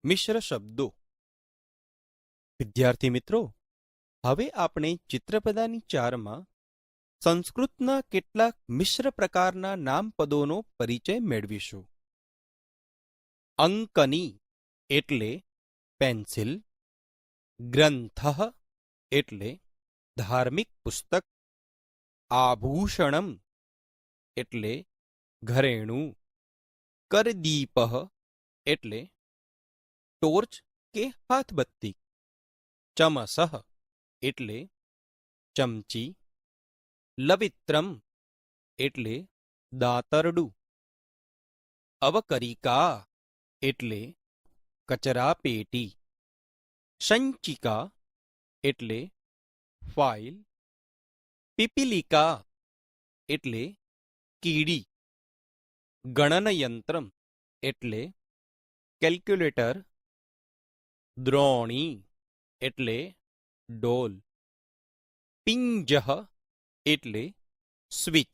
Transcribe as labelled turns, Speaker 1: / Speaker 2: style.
Speaker 1: મિશ્ર શબ્દો. વિદ્યાર્થી મિત્રો, હવે આપણે ચિત્રપદાની 4માં સંસ્કૃતના કેટલાક મિશ્ર પ્રકારના નામપદોનો પરિચય મેળવીશું. અંકની એટલે પેન્સિલ, ગ્રંથ એટલે ધાર્મિક પુસ્તક, આભૂષણમ એટલે ઘરેણું, કરદીપ એટલે ટોર્ચ કે હાથબત્તી, ચમસઃ એટલે ચમચી, લવિત્રમ એટલે દાતરડું, અવકરિકા એટલે કચરાપેટી, સંચિકા એટલે ફાઇલ, પીપીલિકા એટલે કીડી, ગણનયંત્રમ એટલે કેલ્ક્યુલેટર, દ્રોણી એટલે ડોલ, પિંજઃ એટલે સ્વિચ.